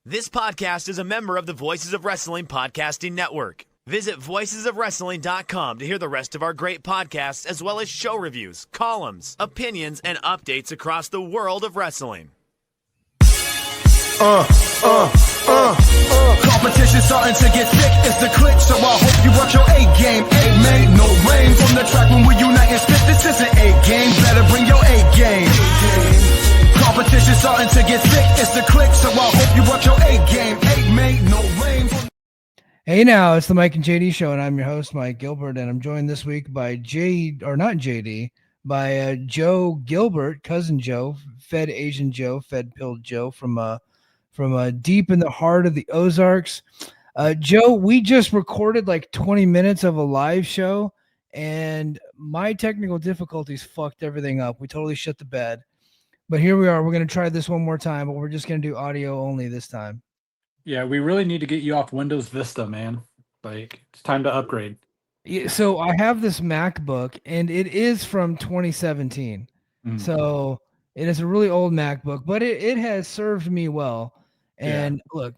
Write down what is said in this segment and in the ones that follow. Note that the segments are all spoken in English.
This podcast is a member of the Voices of Wrestling Podcasting Network. Visit voicesofwrestling.com to hear the rest of our great podcasts, as well as show reviews, columns, opinions, and updates across the world of wrestling. Competition starting to get thick, it's the click, so I hope you work your A game. A man, no rain from the track when we unite and spit. This isn't A game, better bring your A game. Competition starting to get thick, it's the click, so I hope you work your A game. A man, no rain. Hey now, it's the Mike and JD show, and I'm your host, Mike Gilbert, and I'm joined this week by Joe Gilbert, cousin Joe, fed Asian Joe, fed pilled Joe from deep in the heart of the Ozarks. Joe, we just recorded like 20 minutes of a live show, and my technical difficulties fucked everything up. We totally shit the bed. But here we are. We're going to try this one more time, but we're just going to do audio only this time. Yeah, we really need to get you off Windows Vista, man. Like, it's time to upgrade. Yeah, so I have this MacBook, and it is from 2017. So it is a really old MacBook, but it has served me well. And look,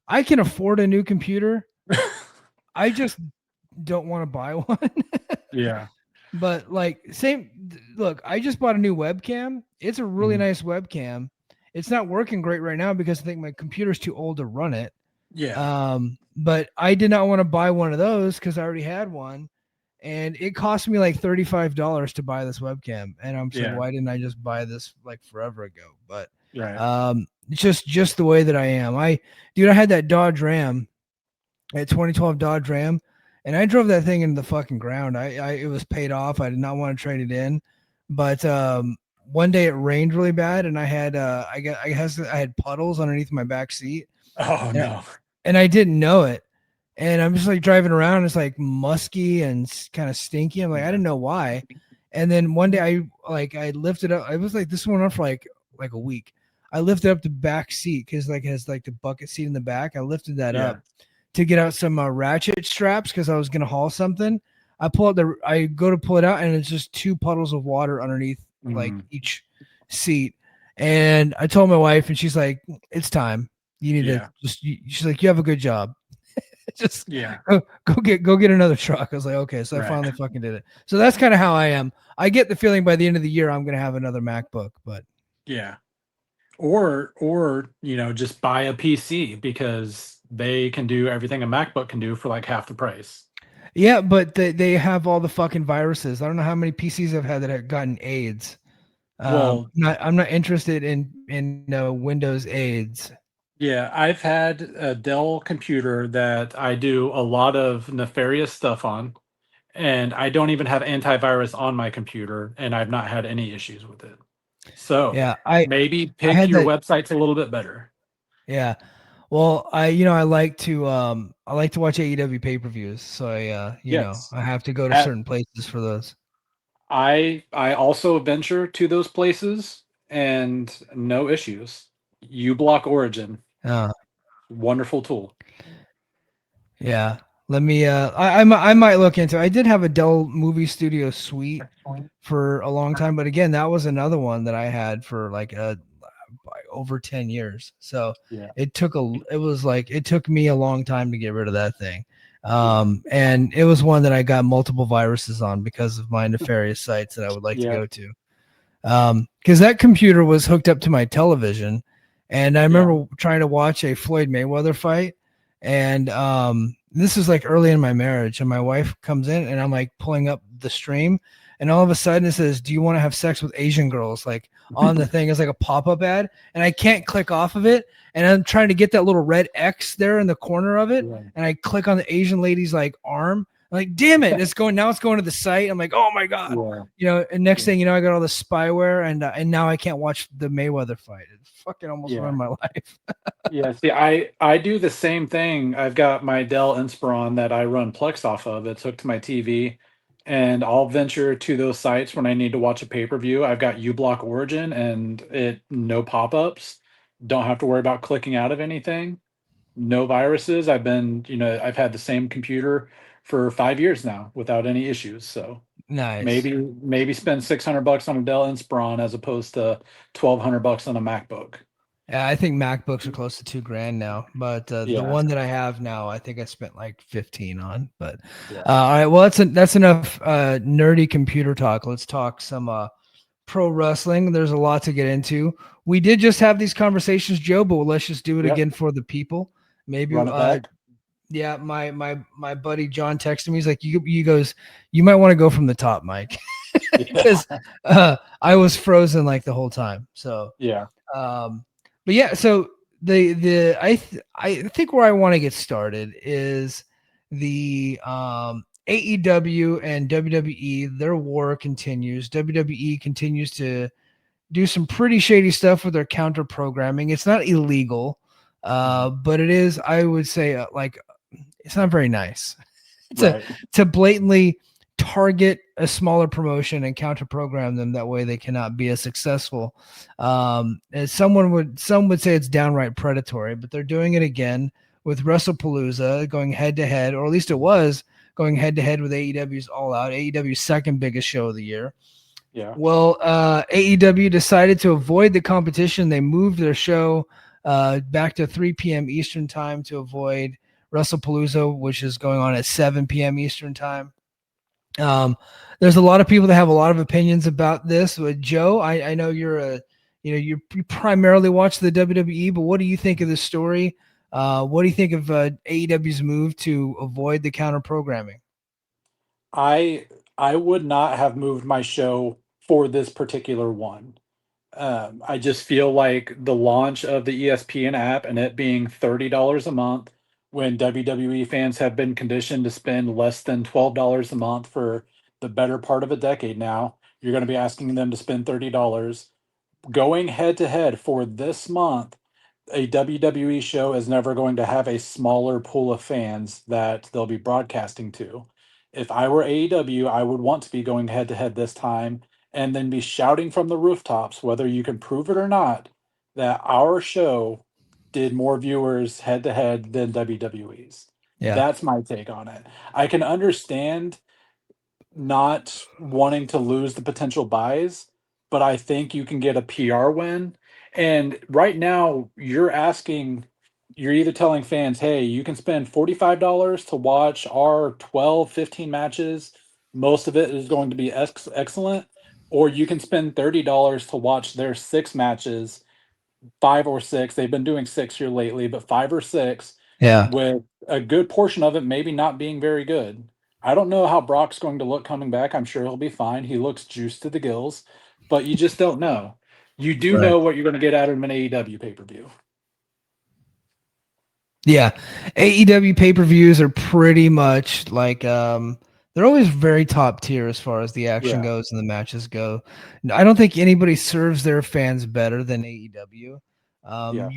I can afford a new computer. I just don't want to buy one. Yeah. But look, I just bought a new webcam. It's a really nice webcam. It's not working great right now because I think my computer's too old to run it. Yeah. But I did not want to buy one of those because I already had one. And it cost me like $35 to buy this webcam. And I'm saying, why didn't I just buy this like forever ago? But it's just the way that I am. I had that Dodge Ram, that 2012 Dodge Ram, and I drove that thing into the fucking ground. It was paid off. I did not want to trade it in. But one day it rained really bad, and I had I had puddles underneath my back seat. Oh no. And I didn't know it. And I'm just like driving around. It's like musky and kind of stinky. I'm like, I didn't know why. And then one day I lifted up. I was like, this went on for like a week. I lifted up the back seat because like it has like the bucket seat in the back. I lifted that up to get out some ratchet straps because I was gonna haul something. I go to pull it out, and it's just two puddles of water underneath like each seat. And I told my wife, and she's like, "It's time. You need to just." She's like, "You have a good job. Just go get another truck." I was like, "Okay." So I finally fucking did it. So that's kind of how I am. I get the feeling by the end of the year I'm gonna have another MacBook, but or just buy a PC because they can do everything a MacBook can do for like half the price. Yeah, but they have all the fucking viruses. I don't know how many PCs I've had that have gotten AIDS. I'm not interested in Windows AIDS. Yeah, I've had a Dell computer that I do a lot of nefarious stuff on, and I don't even have antivirus on my computer, and I've not had any issues with it. So maybe pick your websites a little bit better. Yeah. Well, I like to watch AEW pay-per-views, so I have to go to certain places for those. I also venture to those places and no issues. uBlock Origin. Wonderful tool. Yeah. Let me I might look into it. I did have a Dell Movie Studio Suite for a long time, but again, that was another one that I had for like over 10 years. So it took me a long time to get rid of that thing. And it was one that I got multiple viruses on because of my nefarious sites that I would like to go to. Because that computer was hooked up to my television, and I remember trying to watch a Floyd Mayweather fight, and this is like early in my marriage, and my wife comes in, and I'm like pulling up the stream, and all of a sudden it says, "Do you want to have sex with Asian girls?" Like on the thing is like a pop-up ad, and I can't click off of it, and I'm trying to get that little red X there in the corner of it, and I click on the Asian lady's like arm. I'm like, damn it, it's going to the site. I'm like, oh my god, and next thing you know, I got all the spyware, and now I can't watch the Mayweather fight. It fucking almost ruined my life. See, I do the same thing. I've got my Dell Inspiron that I run Plex off of. It's hooked to my TV, and I'll venture to those sites when I need to watch a pay-per-view. I've got uBlock Origin, and no pop-ups. Don't have to worry about clicking out of anything. No viruses. I've had the same computer for 5 years now without any issues. So nice. Maybe spend $600 on a Dell Inspiron as opposed to $1,200 on a MacBook. Yeah, I think MacBooks are close to $2,000 now, but the Yeah. one that I have now, I think I spent like 15 on. But Yeah. all right, well, that's enough nerdy computer talk. Let's talk some pro wrestling. There's a lot to get into. We did just have these conversations, Joe, but let's just do it Yep. again for the people. Maybe Run it back. yeah, my buddy John texted me. He's like, you goes, you might want to go from the top, Mike, because I was frozen like the whole time. So Yeah. but yeah, so I think where I want to get started is the AEW and WWE. Their war continues. WWE continues to do some pretty shady stuff with their counter programming. It's not illegal, but it is, I would say, like, it's not very nice to blatantly target a smaller promotion and counter program them that way. They cannot be as successful. As some would say it's downright predatory, but they're doing it again with Wrestlepalooza, going head to head, or at least it was going head to head with AEW's All Out, AEW's second biggest show of the year. Yeah. Well, AEW decided to avoid the competition. They moved their show back to 3 p.m. Eastern time to avoid Wrestlepalooza, which is going on at 7 p.m. Eastern time. There's a lot of people that have a lot of opinions about this. But Joe, I know you primarily watch the WWE, but what do you think of this story? What do you think of AEW's move to avoid the counter programming? I would not have moved my show for this particular one. I just feel like the launch of the ESPN app and it being $30 a month, when WWE fans have been conditioned to spend less than $12 a month for the better part of a decade now, you're going to be asking them to spend $30. Going head to head for this month, a WWE show is never going to have a smaller pool of fans that they'll be broadcasting to. If I were AEW, I would want to be going head to head this time and then be shouting from the rooftops, whether you can prove it or not, that our show did more viewers head to head than WWE's. Yeah. That's my take on it. I can understand not wanting to lose the potential buys, but I think you can get a PR win. And right now, you're either telling fans, hey, you can spend $45 to watch our 12, 15 matches. Most of it is going to be excellent. Or you can spend $30 to watch their 6 matches, 5 or 6. They've been doing 6 here lately, but 5 or 6 Yeah. with a good portion of it maybe not being very good. I don't know how Brock's going to look coming back. I'm sure he'll be fine. He looks juiced to the gills, but you just don't know. You do Right. know what you're going to get out of an AEW pay-per-view. Yeah. AEW pay-per-views are pretty much like they're always very top tier as far as the action Yeah. goes and the matches go. I don't think anybody serves their fans better than AEW. Yeah.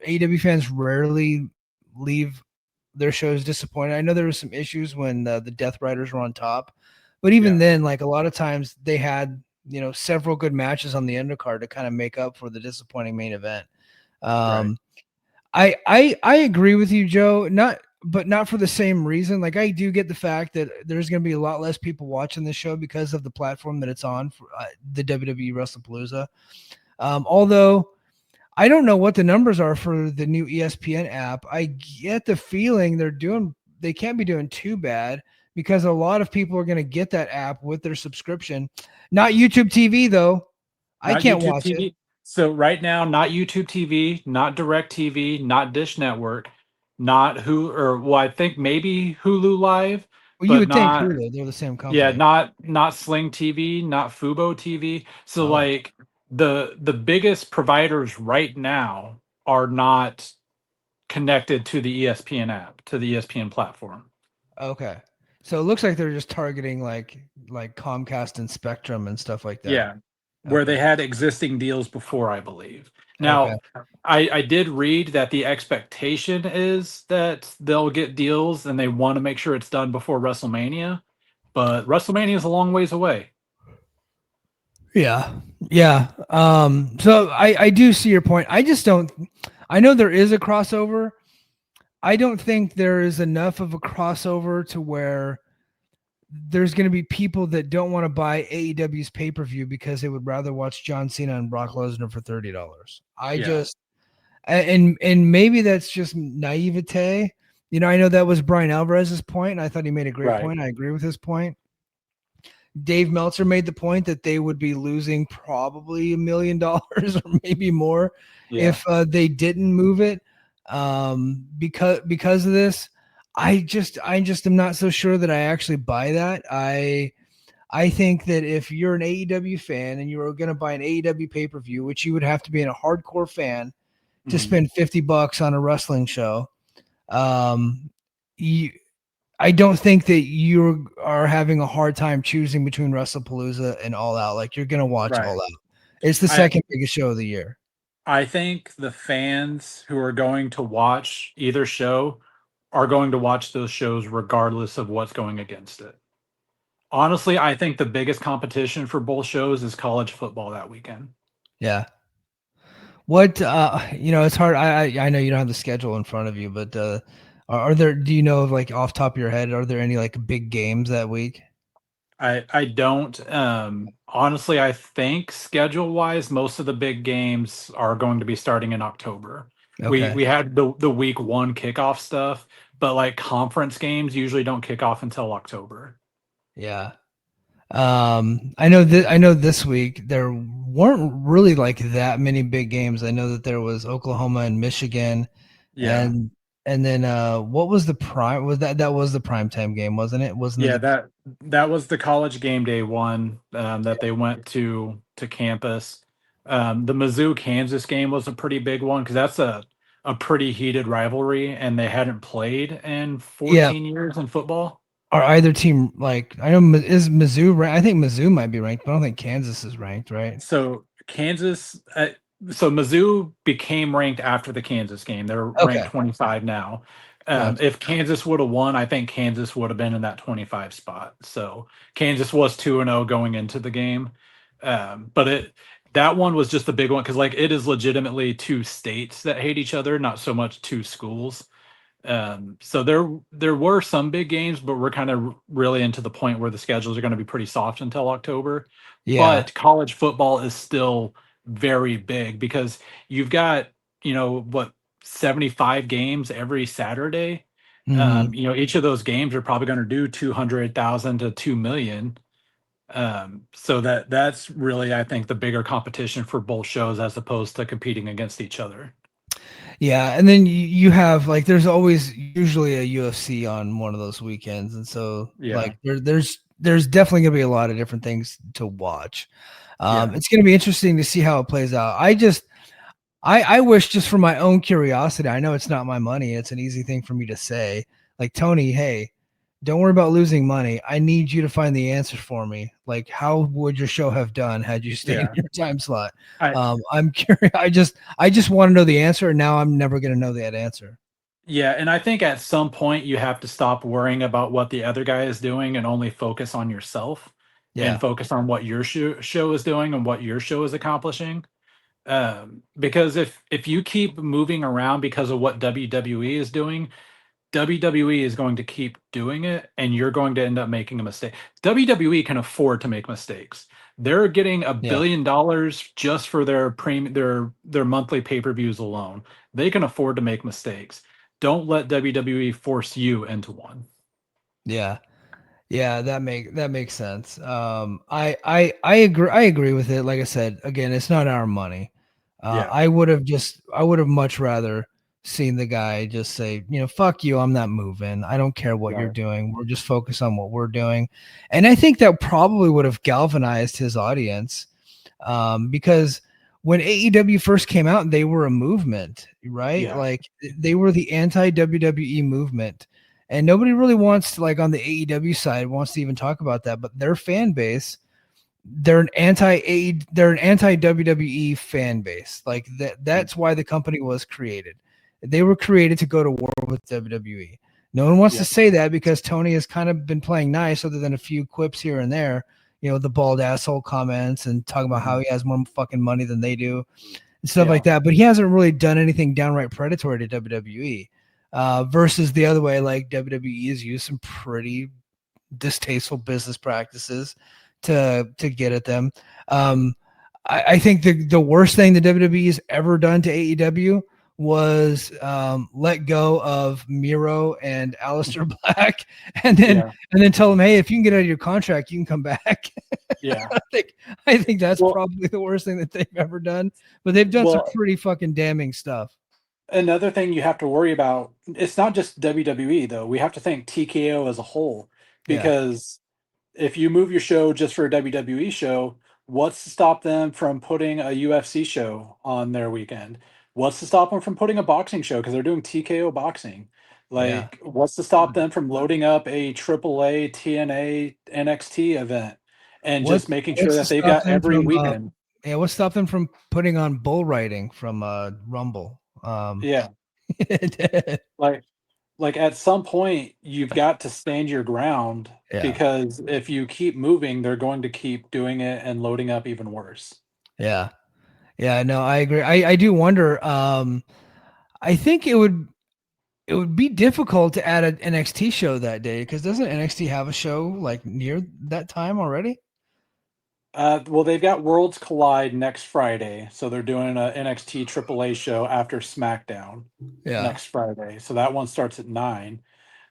AEW fans rarely leave their shows disappointed. I know there were some issues when the Death Riders were on top, but even Yeah. then, like a lot of times they had, several good matches on the undercard to kind of make up for the disappointing main event. Right. I agree with you, Joe. Not for the same reason. Like, I do get the fact that there's going to be a lot less people watching this show because of the platform that it's on for the WWE Wrestlepalooza. Although I don't know what the numbers are for the new ESPN app. I get the feeling they can't be doing too bad because a lot of people are going to get that app with their subscription. Not YouTube TV though. I Not can't YouTube watch it. TV. So right now, not YouTube TV, not Direct TV, not Dish Network, not I think maybe Hulu Live, Well, you but would think not. Hulu, they're the same Yeah, company. not Sling TV, not Fubo TV. So Oh, like the biggest providers right now are not connected to the ESPN app, to the ESPN platform. okay. So it looks like they're just targeting like Comcast and Spectrum and stuff like that. Yeah. Where Okay. they had existing deals before, I believe. Okay. Now, I did read that the expectation is that they'll get deals and they want to make sure it's done before WrestleMania, but WrestleMania is a long ways away. Yeah. Yeah. So I do see your point. I know there is a crossover. I don't think there is enough of a crossover to where there's going to be people that don't want to buy AEW's pay-per-view because they would rather watch John Cena and Brock Lesnar for $30. Yeah. and maybe that's just naivete. You know, I know that was Bryan Alvarez's point, and I thought he made a great Right. point. I agree with his point. Dave Meltzer made the point that they would be losing probably $1 million or maybe more if they didn't move it because of this. I just am not so sure that I actually buy that. I think that if you're an AEW fan and you're going to buy an AEW pay-per-view, which you would have to be a hardcore fan to spend $50 on a wrestling show, I don't think that you are having a hard time choosing between Wrestlepalooza and All Out. Like, you're going to watch All Out. It's the second biggest show of the year. I think the fans who are going to watch either show are going to watch those shows regardless of what's going against it. Honestly, I think the biggest competition for both shows is college football that weekend. Yeah. What it's hard. I know you don't have the schedule in front of you, but are there? Do you know, like, off top of your head, are there any like big games that week? I don't. Honestly, I think schedule wise, most of the big games are going to be starting in October. Okay. We had the week 1 kickoff stuff, but like conference games usually don't kick off until October. Yeah. I know this week there weren't really like that many big games. I know that there was Oklahoma and Michigan. Yeah. And then what was the prime? Was that was the primetime game, wasn't it? Wasn't Yeah, it? that was the college game day one that they went to campus. The Mizzou Kansas game was a pretty big one because that's a pretty heated rivalry, and they hadn't played in 14 years in football. Are either team, like, I know, is Mizzou ranked? I think Mizzou might be ranked, but I don't think Kansas is ranked, right? So Kansas, so Mizzou became ranked after the Kansas game. They're ranked 25 now. If Kansas would have won, I think Kansas would have been in that 25 spot. So Kansas was 2-0 going into the game. But that one was just a big one because, like, it is legitimately 2 states that hate each other, not so much 2 schools. So there were some big games, but we're kind of really into the point where the schedules are going to be pretty soft until October. Yeah. But college football is still very big because you've got, 75 games every Saturday. Each of those games are probably going to do 200,000 to 2 million. So that's really, I think, the bigger competition for both shows as opposed to competing against each other. Yeah, and then you have, like, there's always usually a UFC on one of those weekends, and so like there's definitely gonna be a lot of different things to watch. It's gonna be interesting to see how it plays out. I wish, just for my own curiosity, I know it's not my money, it's an easy thing for me to say, like, Tony, hey, don't worry about losing money. I need you to find the answer for me. Like, how would your show have done had you stayed in your time slot? I'm curious. I just want to know the answer, and now I'm never going to know that answer. Yeah, and I think at some point you have to stop worrying about what the other guy is doing and only focus on yourself and focus on what your show is doing and what your show is accomplishing. Because if you keep moving around because of what WWE is doing, WWE is going to keep doing it, and you're going to end up making a mistake. WWE can afford to make mistakes. They're getting $1 billion just for their their monthly pay-per-views alone. They can afford to make mistakes. Don't let WWE force you into one. Yeah. Yeah, that makes sense. I agree with it. Like I said, again, it's not our money. I would have much rather seen the guy just say, fuck you, I'm not moving. I don't care what you're doing. We're just focused on what we're doing. And I think that probably would have galvanized his audience, because when AEW first came out, they were a movement, right? Yeah. Like, they were the anti-WWE movement. And nobody really wants to, like, on the AEW side, wants to even talk about that. But their fan base, they're an anti-WWE fan base. Like, that's why the company was created. They were created to go to war with WWE. No one wants to say that because Tony has kind of been playing nice, other than a few quips here and there, the bald asshole comments and talking about how he has more fucking money than they do and stuff like that. But he hasn't really done anything downright predatory to WWE. Versus the other way, like, WWE has used some pretty distasteful business practices to get at them. I think the worst thing the WWE has ever done to AEW was let go of Miro and Aleister Black, and then tell them, hey, if you can get out of your contract, you can come back. Yeah. I think that's probably the worst thing that they've ever done. But they've done some pretty fucking damning stuff. Another thing you have to worry about, it's not just WWE though. We have to think TKO as a whole, because if you move your show just for a WWE show, what's to stop them from putting a UFC show on their weekend? What's to stop them from putting a boxing show because they're doing TKO boxing? Like, what's to stop them from loading up a AAA TNA NXT event and just making sure that they've got every weekend? What stopped them from putting on bull riding from Rumble? Yeah. Like at some point you've got to stand your ground, because if you keep moving, they're going to keep doing it and loading up even worse. Yeah. No, I agree. I do wonder. I think it would be difficult to add an NXT show that day, because doesn't NXT have a show like near that time already? Well, they've got Worlds Collide next Friday, so they're doing a NXT AAA show after SmackDown next Friday. So that one starts at 9.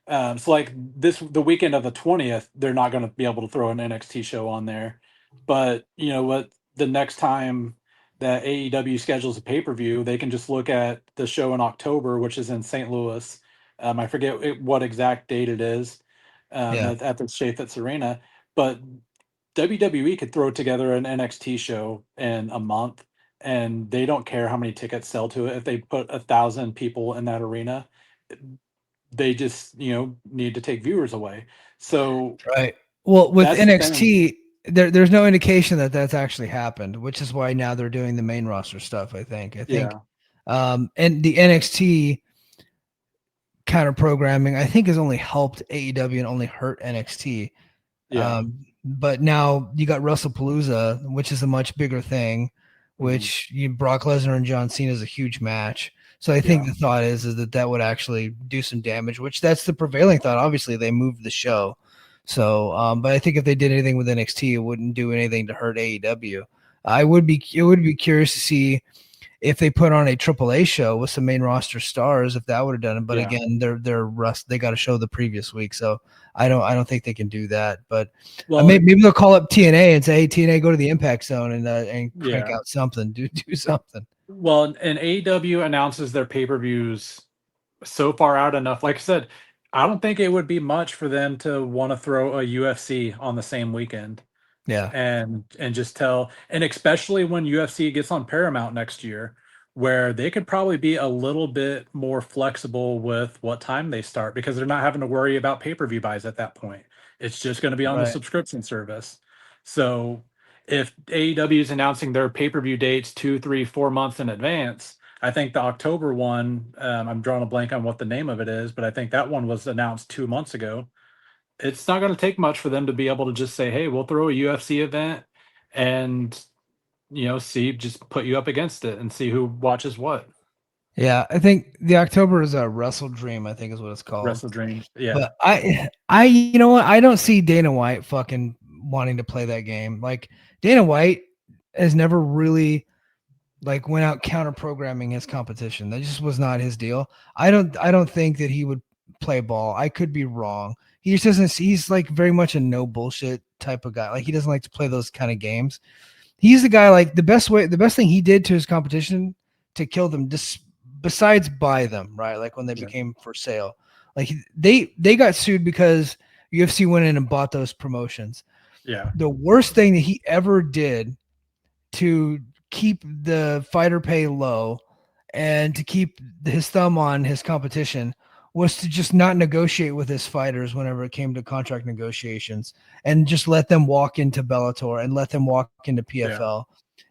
So like the weekend of the 20th, they're not going to be able to throw an NXT show on there. But you know what? The next time that AEW schedules a pay-per-view, they can just look at the show in October, which is in St. Louis. I forget what exact date it is, at the Chaifetz Arena, but WWE could throw together an NXT show in a month, and they don't care how many tickets sell to it. If they put 1,000 people in that arena, they just need to take viewers away. So well, with NXT, there's no indication that that's actually happened, which is why now they're doing the main roster stuff. I think and the NXT counter programming, I think, has only helped AEW and only hurt NXT. But now you got Wrestlepalooza, which is a much bigger thing, which Brock Lesnar and John Cena is a huge match. So I think the thought is that would actually do some damage, which that's the prevailing thought. Obviously, they moved the show. So, but I think if they did anything with NXT, it wouldn't do anything to hurt AEW. It would be curious to see if they put on a AAA show with some main roster stars, if that would have done it. But again, they got to show the previous week, so I don't think they can do that. But maybe they'll call up TNA and say, "Hey, TNA, go to the Impact Zone and crank out something, do something." Well, and AEW announces their pay-per-views so far out enough. Like I said, I don't think it would be much for them to want to throw a UFC on the same weekend. And just tell, and especially when UFC gets on Paramount next year, where they could probably be a little bit more flexible with what time they start, because they're not having to worry about pay-per-view buys at that point. It's just going to be on the subscription service. So if AEW is announcing their pay-per-view dates 2, 3, 4 months in advance, I think the October one, I'm drawing a blank on what the name of it is, but I think that one was announced 2 months ago. It's not going to take much for them to be able to just say, "Hey, we'll throw a UFC event and just put you up against it and see who watches what." Yeah, I think the October is a Wrestle Dream, I think is what it's called. Wrestle Dream. Yeah. But I you know what? I don't see Dana White fucking wanting to play that game. Like, Dana White has never really went out counter programming his competition. That just was not his deal. I don't think that he would play ball. I could be wrong. He just doesn't. He's like very much a no bullshit type of guy. Like, he doesn't like to play those kind of games. He's the guy, like, the best thing he did to his competition to kill them, besides buy them, right? Like when they became for sale, like they got sued because UFC went in and bought those promotions. Yeah. The worst thing that he ever did to keep the fighter pay low and to keep his thumb on his competition was to just not negotiate with his fighters whenever it came to contract negotiations, and just let them walk into Bellator and let them walk into PFL.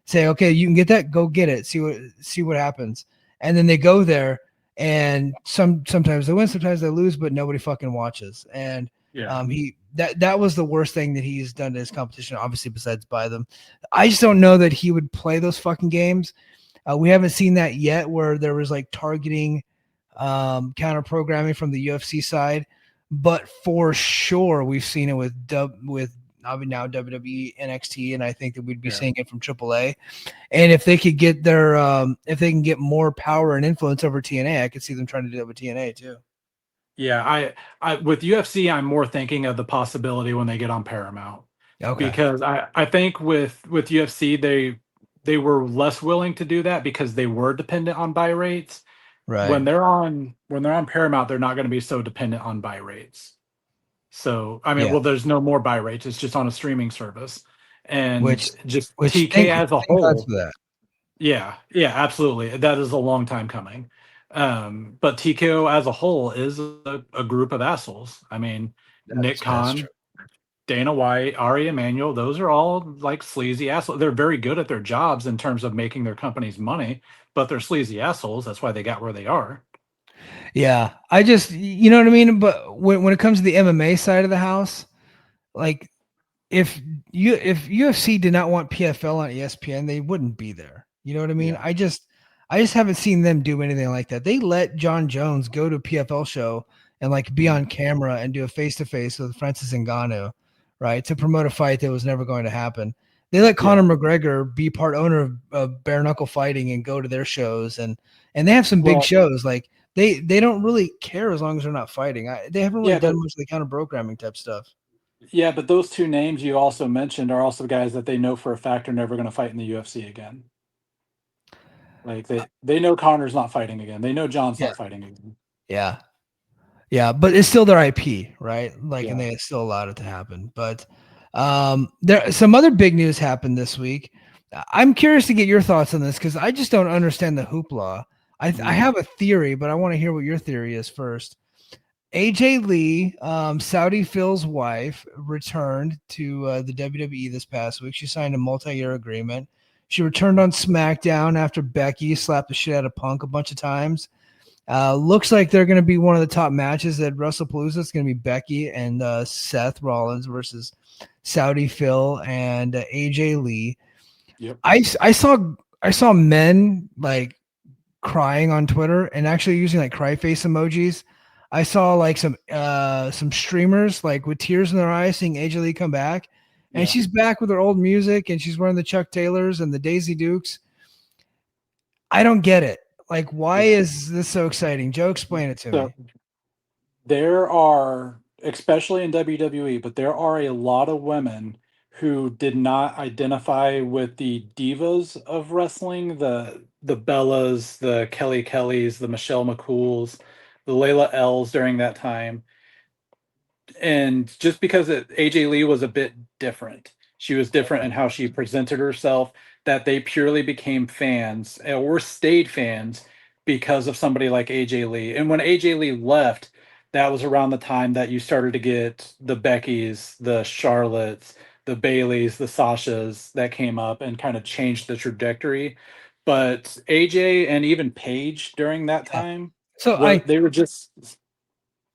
Say, okay, you can get that, go get it. See what happens. And then they go there, and sometimes they win, sometimes they lose, but nobody fucking watches. And that was the worst thing that he's done to his competition, obviously, besides buy them. I just don't know that he would play those fucking games. We haven't seen that yet, where there was like targeting counter programming from the UFC side, but for sure we've seen it with now WWE NXT, and I think that we'd be seeing it from AAA. And if they could get their if they can get more power and influence over TNA, I could see them trying to do that with TNA too. Yeah, I with UFC, I'm more thinking of the possibility when they get on Paramount. Okay. Because I think with UFC they were less willing to do that because they were dependent on buy rates. Right. When they're on Paramount, they're not going to be so dependent on buy rates. So I mean, Yeah. well, there's no more buy rates. It's just on a streaming service, and just Which TK as a thank God whole. for that. Yeah, absolutely. That is a long time coming. But TKO as a whole is a group of assholes. I mean, Nick That's true. Khan, Dana White, Ari Emanuel, those are all like sleazy assholes. They're very good at their jobs in terms of making their companies money, but they're sleazy assholes. That's why they got where they are. Yeah. I just, you know what I mean? But when it comes to the MMA side of the house, like if UFC did not want PFL on ESPN, they wouldn't be there. You know what I mean? Yeah. I just haven't seen them do anything like that. They let John Jones go to a PFL show and like be on camera and do a face-to-face with Francis Ngannou, right? To promote a fight that was never going to happen. They let Conor McGregor be part owner of Bare Knuckle Fighting and go to their shows, and they have some big shows. Like they don't really care as long as they're not fighting. They haven't really done much of the counter programming type stuff. Yeah, but those two names you also mentioned are also guys that they know for a fact are never going to fight in the UFC again. Like they know Connor's not fighting again. They know John's not fighting again. Yeah. Yeah, but it's still their IP, right? Like, and they still allowed it to happen. But there some other big news happened this week. I'm curious to get your thoughts on this because I just don't understand the hoopla. I have a theory, but I want to hear what your theory is first. AJ Lee, Saudi Phil's wife, returned to the WWE this past week. She signed a multi-year agreement. She returned on SmackDown after Becky slapped the shit out of Punk a bunch of times. Looks like they're going to be one of the top matches at Wrestlepalooza. It's going to be Becky and Seth Rollins versus Saudi Phil and AJ Lee. Yep. I saw men like crying on Twitter and actually using like cry face emojis. I saw like some streamers like with tears in their eyes seeing AJ Lee come back, and she's back with her old music and she's wearing the Chuck Taylors and the Daisy Dukes. I don't get it. Like, why is this so exciting? Joe, explain it to me. There are, especially in WWE, but there are a lot of women who did not identify with the divas of wrestling, the Bellas, the Kelly Kellys, the Michelle McCools, the Layla L's during that time. And just because AJ Lee was a bit different, she was different in how she presented herself, that they purely became fans or stayed fans because of somebody like AJ Lee. And when AJ Lee left, that was around the time that you started to get the Beckys, the Charlottes, the Baileys, the Sashas that came up and kind of changed the trajectory. But AJ and even Paige during that time, So they were just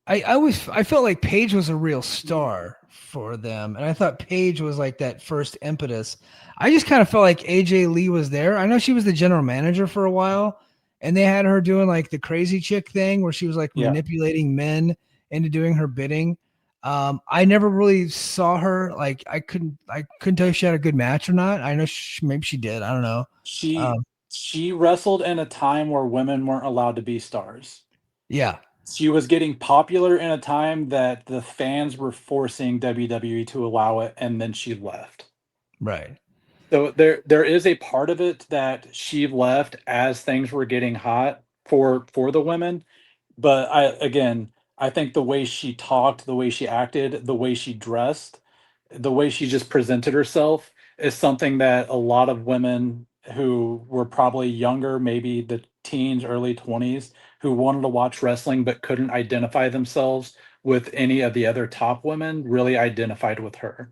I felt like Paige was a real star for them, and I thought Paige was like that first impetus. I just kind of felt like AJ Lee was there. I know she was the general manager for a while, and they had her doing like the crazy chick thing where she was like manipulating men into doing her bidding. I never really saw her. Like I couldn't tell if she had a good match or not. I know maybe she did. I don't know. She wrestled in a time where women weren't allowed to be stars. Yeah. She was getting popular in a time that the fans were forcing WWE to allow it, and then she left. Right. So there is a part of it that she left as things were getting hot for the women. But I think the way she talked, the way she acted, the way she dressed, the way she just presented herself is something that a lot of women who were probably younger, maybe the teens, early 20s, who wanted to watch wrestling but couldn't identify themselves with any of the other top women, really identified with her.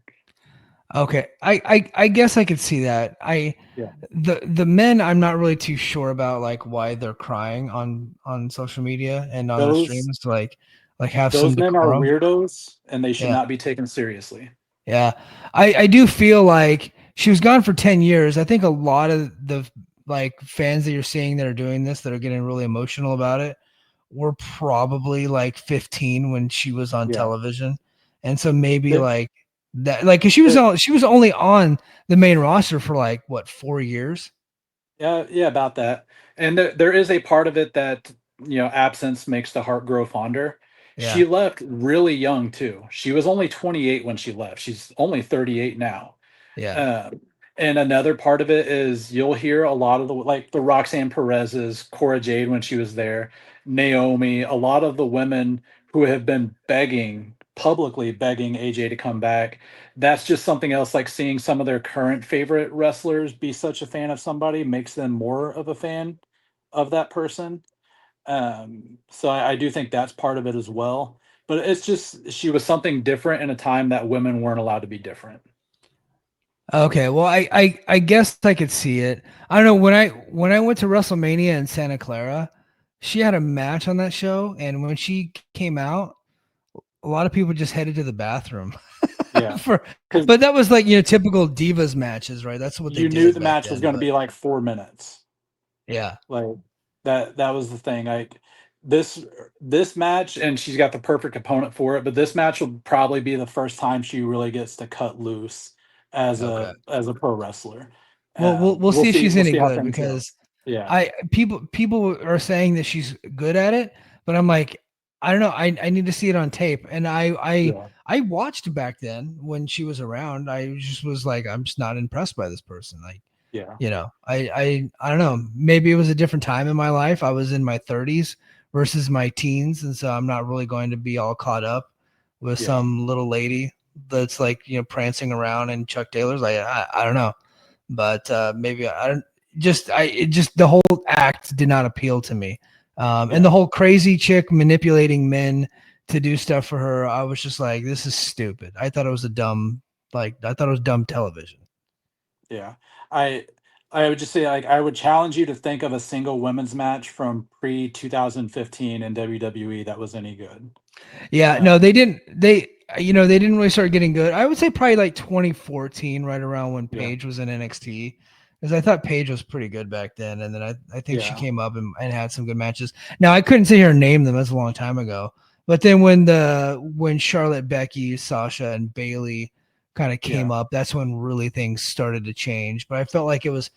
Okay. I guess I could see that. The men I'm not really too sure about like why they're crying on social media and on the streams to like have those some men are decorum. weirdos and they should not be taken seriously. Yeah. I do feel like she was gone for 10 years. I think a lot of the like fans that you're seeing that are doing this that are getting really emotional about it were probably like 15 when she was on television. And so maybe like That like, cause she was only on the main roster for like what 4 years. Yeah, about that. And there is a part of it that, absence makes the heart grow fonder. She Yeah, left really young too. She was only 28 when she left. She's only 38 now. yeah. Um, and another part of it is you'll hear a lot of the Roxanne Perez's, Cora Jade when she was there, Naomi, a lot of the women who have been publicly begging AJ to come back. That's just something else, like seeing some of their current favorite wrestlers be such a fan of somebody makes them more of a fan of that person. So I do think that's part of it as well. But it's just she was something different in a time that women weren't allowed to be different. Okay, well, I guess I could see it. I don't know when I went to WrestleMania in Santa Clara, she had a match on that show, and when she came out, a lot of people just headed to the bathroom Yeah. for. 'Cause But that was like typical divas matches, right? That's what they you knew did the back match was then. going to But be like 4 minutes. yeah, Like that was the thing. Like this match, and she's got the perfect opponent for it. But this match will probably be the first time she really gets to cut loose as okay. a pro wrestler. Well, we'll We'll see if see. she's We'll any see how good things go. because Yeah. people are saying that she's good at it, but I'm like, I don't know. I need to see it on tape. And Yeah. I watched back then when she was around. I just was like, I'm just not impressed by this person. Like, Yeah. I don't know. Maybe it was a different time in my life. I was in my 30s versus my teens, and so I'm not really going to be all caught up with Yeah. some little lady that's like prancing around in Chuck Taylor's. Like I don't know, but maybe I don't. Just the whole act did not appeal to me, and the Yeah. whole crazy chick manipulating men to do stuff for her. I was just like, this is stupid. I thought it was dumb television. Yeah. I I would just say, like, I would challenge you to think of a single women's match from pre 2015 in WWE that was any good. Yeah, no, Uh, they didn't. They didn't really start getting good. I would say probably like 2014, right around when yeah. Paige was in NXT, because I thought Paige was pretty good back then, and then I think she Yeah. came up and had some good matches. Now I couldn't sit here and name them; that's a long time ago. But then when Charlotte, Becky, Sasha, and Bailey kind of came Yeah. up, that's when really things started to change. But I felt like it was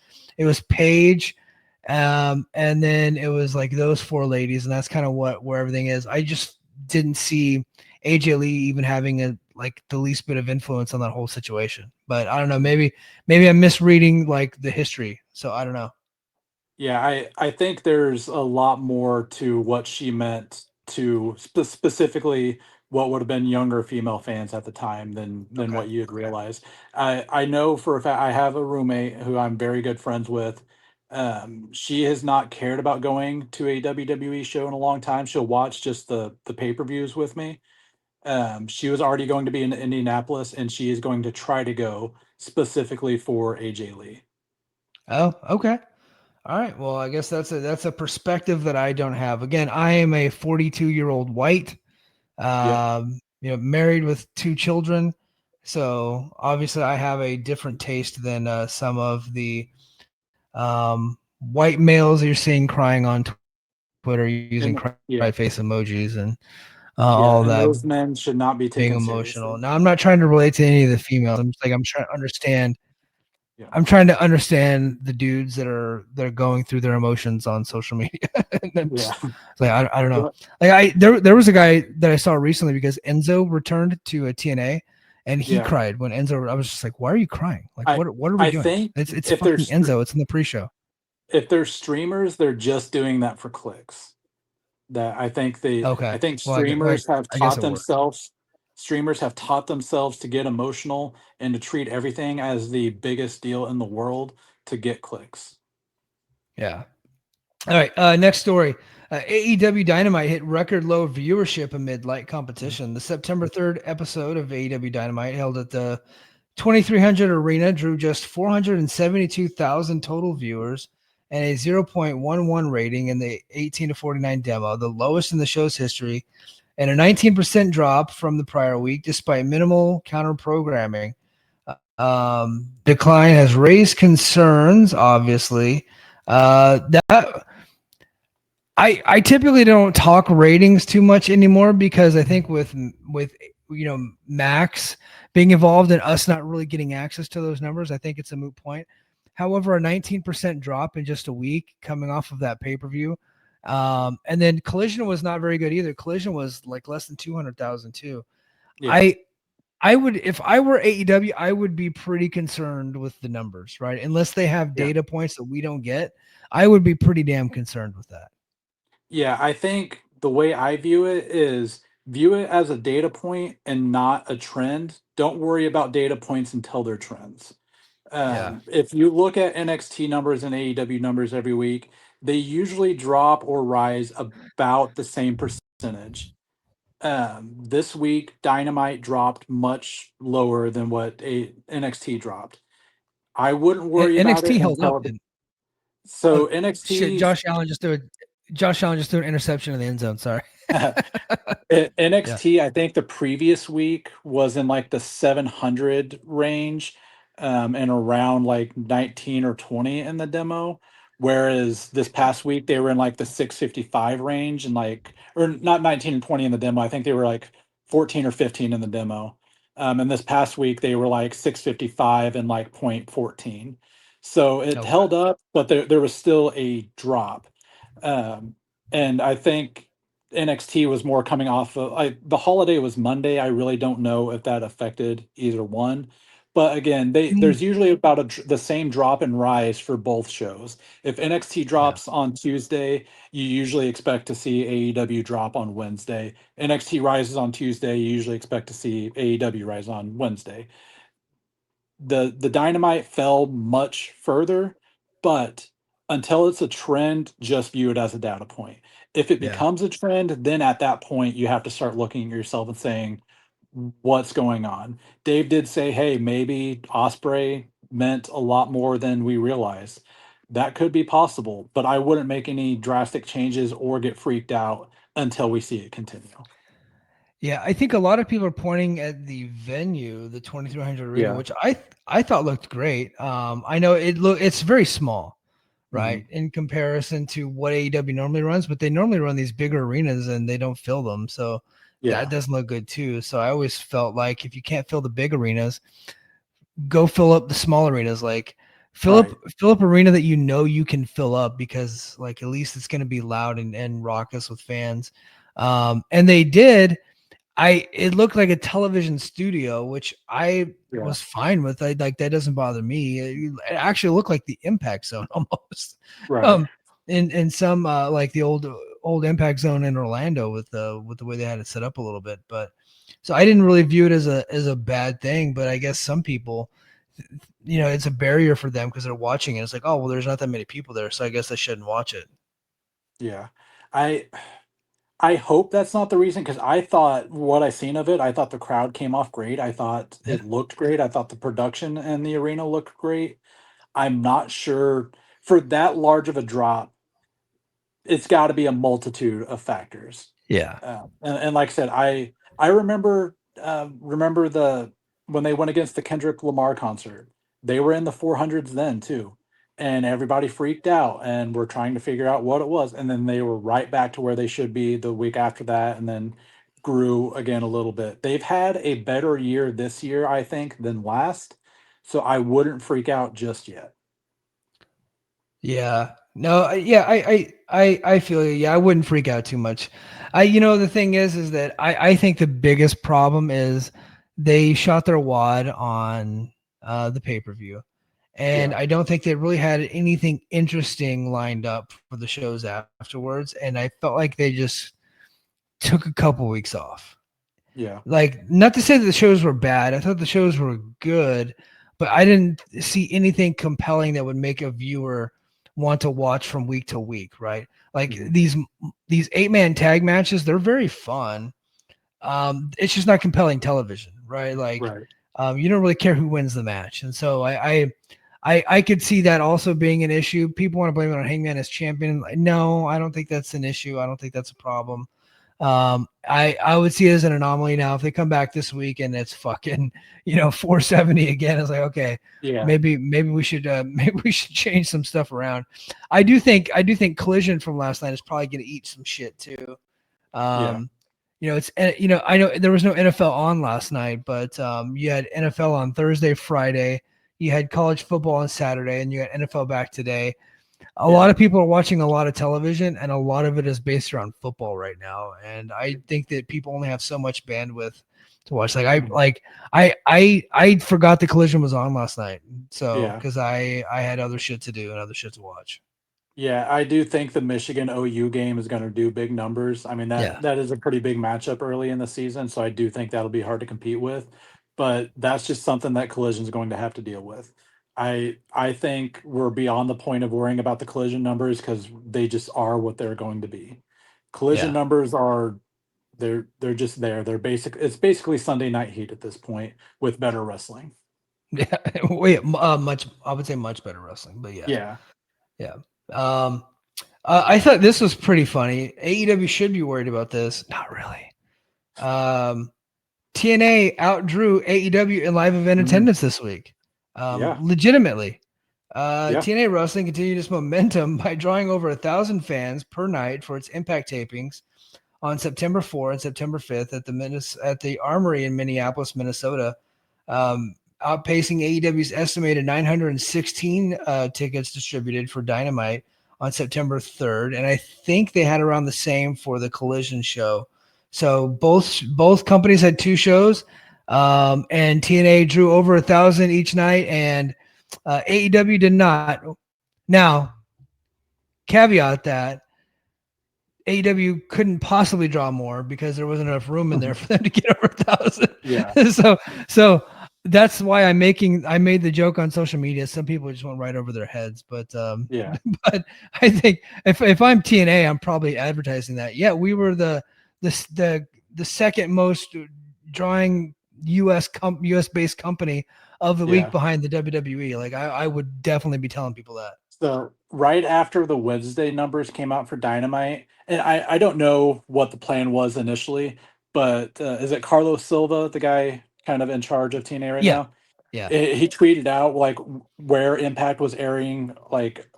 Paige, and then it was like those four ladies, and that's kind of where everything is. I just didn't see AJ Lee even having the least bit of influence on that whole situation. But I don't know, maybe I'm misreading like the history. So I don't know. Yeah, I think there's a lot more to what she meant to specifically what would have been younger female fans at the time than Okay. what you'd realize. I know for a fact I have a roommate who I'm very good friends with. She has not cared about going to a WWE show in a long time. She'll watch just the pay-per-views with me. She was already going to be in Indianapolis, and she is going to try to go specifically for AJ Lee. Oh, okay. All right. Well, I guess that's a perspective that I don't have. Again, I am a 42-year-old white, Yep. married with two children. So obviously I have a different taste than some of the white males you're seeing crying on Twitter using And cry yeah. face emojis and Yeah, all and that those men should not be being taken emotional. seriously. Now, I'm not trying to relate to any of the females. I'm just like I'm trying to understand. Yeah. I'm trying to understand the dudes that are going through their emotions on social media. And Yeah. it's like I don't know. Well, Like there was a guy that I saw recently because Enzo returned to a TNA, and he yeah. cried when Enzo. I was just like, why are you crying? Like I what are we I doing? think It's if they're fucking Enzo. It's in the pre-show. if they're streamers, they're just doing that for clicks. That I Okay. think Well, I guess it worked. streamers have taught themselves to get emotional and to treat everything as the biggest deal in the world to get clicks. Yeah. All right. Next story. AEW Dynamite hit record low viewership amid light competition. The September 3rd episode of AEW Dynamite, held at the 2300 Arena, drew just 472,000 total viewers and a 0.11 rating in the 18 to 49 demo, the lowest in the show's history, and a 19% drop from the prior week, despite minimal counter programming. Decline has raised concerns, obviously. That I typically don't talk ratings too much anymore because I think with Max being involved and us not really getting access to those numbers, I think it's a moot point. However, a 19% drop in just a week coming off of that pay-per-view. And then Collision was not very good either. Collision was like less than 200,000 too. Yeah. I would, if I were AEW, I would be pretty concerned with the numbers, right? Unless they have data points that we don't get, I would be pretty damn concerned with that. Yeah, I think the way I view it is view it as a data point and not a trend. Don't worry about data points until they're trends. Yeah. If you look at NXT numbers and AEW numbers every week, they usually drop or rise about the same percentage. This week, Dynamite dropped much lower than what NXT dropped. I wouldn't worry about NXT it held up. until so Shit, NXT Josh Allen just threw an interception in the end zone. Sorry. NXT, I think the previous week was in like the 700 range, and around like 19 or 20 in the demo. Whereas this past week they were in like the 655 range and like, or not 19 and 20 in the demo. I think they were like 14 or 15 in the demo. And this past week they were like 655 and like 0.14. So it Okay. held up, but there was still a drop. And I think NXT was more coming off of the holiday was Monday. I really don't know if that affected either one. But again, there's usually about the same drop and rise for both shows. If NXT drops on Tuesday, you usually expect to see AEW drop on Wednesday. NXT rises on Tuesday, you usually expect to see AEW rise on Wednesday. The Dynamite fell much further, but until it's a trend, just view it as a data point. If it Yeah. becomes a trend, then at that point you have to start looking at yourself and saying, what's going on? Dave did say, hey, maybe Osprey meant a lot more than we realized. That could be possible, but I wouldn't make any drastic changes or get freaked out until we see it continue. Yeah, I think a lot of people are pointing at the venue, the 2300 arena, Yeah. which I thought looked great. I know it's very small, right, in comparison to what AEW normally runs, but they normally run these bigger arenas and they don't fill them, so that doesn't look good too. So I always felt like if you can't fill the big arenas, go fill up the small arenas. Like fill up arena that you can fill up, because like at least it's going to be loud and raucous with fans. And they did. It looked like a television studio, which I was fine with. I like that doesn't bother me. It actually looked like the Impact Zone almost. Right. In some like the old Impact Zone in Orlando with the way they had it set up a little bit. But so I didn't really view it as a bad thing, but I guess some people, it's a barrier for them because they're watching it. It's like, oh well, there's not that many people there, so I guess I shouldn't watch it. Yeah. I hope that's not the reason, because I thought what I seen of it, I thought the crowd came off great. I thought Yeah. it looked great. I thought the production and the arena looked great. I'm not sure for that large of a drop. It's got to be a multitude of factors. Yeah. And like I said, I remember the when they went against the Kendrick Lamar concert. They were in the 400s then too, and everybody freaked out and were trying to figure out what it was. And then they were right back to where they should be the week after that, and then grew again a little bit. They've had a better year this year, I think, than last. So I wouldn't freak out just yet. Yeah. No, yeah, I feel you. Yeah, I wouldn't freak out too much. The thing is that I think the biggest problem is they shot their wad on the pay-per-view. And I don't think they really had anything interesting lined up for the shows afterwards. And I felt like they just took a couple weeks off. Yeah. Like, not to say that the shows were bad. I thought the shows were good, but I didn't see anything compelling that would make a viewer want to watch from week to week, right? Like these 8-man tag matches, they're very fun. It's just not compelling television, right? Like, you don't really care who wins the match. And so I could see that also being an issue. People want to blame it on Hangman as champion. No, I don't think that's an issue. I don't think that's a problem. I would see it as an anomaly now. If they come back this week and it's fucking 470 again, it's like, okay, maybe we should change some stuff around. I do think Collision from last night is probably going to eat some shit too. it's, I know there was no NFL on last night, but you had NFL on Thursday, Friday, you had college football on Saturday, and you had NFL back today. A lot of people are watching a lot of television, and a lot of it is based around football right now. And I think that people only have so much bandwidth to watch. I forgot the Collision was on last night, so because I had other shit to do and other shit to watch. Yeah, I do think the Michigan OU game is going to do big numbers. I mean, that is a pretty big matchup early in the season, so I do think that'll be hard to compete with. But that's just something that Collision's going to have to deal with. I think we're beyond the point of worrying about the Collision numbers because they just are what they're going to be. Collision numbers are they're just there. It's basically Sunday Night Heat at this point with better wrestling. Yeah, I would say much better wrestling, but yeah. I thought this was pretty funny. AEW should be worried about this. Not really. TNA outdrew AEW in live event attendance this week. Legitimately. TNA Wrestling continued its momentum by drawing over 1,000 fans per night for its Impact tapings on September 4 and September 5th at the Armory in Minneapolis, Minnesota, outpacing AEW's estimated 916 tickets distributed for Dynamite on September 3rd. And I think they had around the same for the Collision show. So both companies had 2 shows, and TNA drew over 1,000 each night, and AEW did not. Now, caveat that AEW couldn't possibly draw more because there wasn't enough room in there for them to get over 1,000. Yeah. So that's why I made the joke on social media. Some people just went right over their heads, but but I think if I'm TNA, I'm probably advertising that. Yeah, we were the second most drawing US based company of the week behind the WWE. Like I would definitely be telling people that. So right after the Wednesday numbers came out for Dynamite, and I don't know what the plan was initially, but is it Carlos Silva, the guy kind of in charge of TNA right now? Yeah. He tweeted out like where Impact was airing like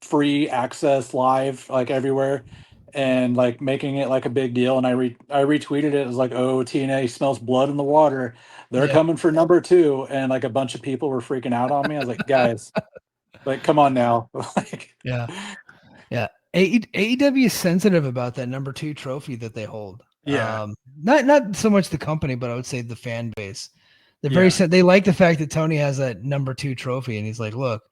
free access live like everywhere and like making it like a big deal. And I retweeted it. It was like, oh, TNA smells blood in the water. They're coming for number 2. And like a bunch of people were freaking out on me. I was like, guys, like, come on now. Yeah. AEW is sensitive about that number 2 trophy that they hold. Yeah. Not so much the company, but I would say the fan base. They're they like the fact that Tony has that number 2 trophy, and he's like, look,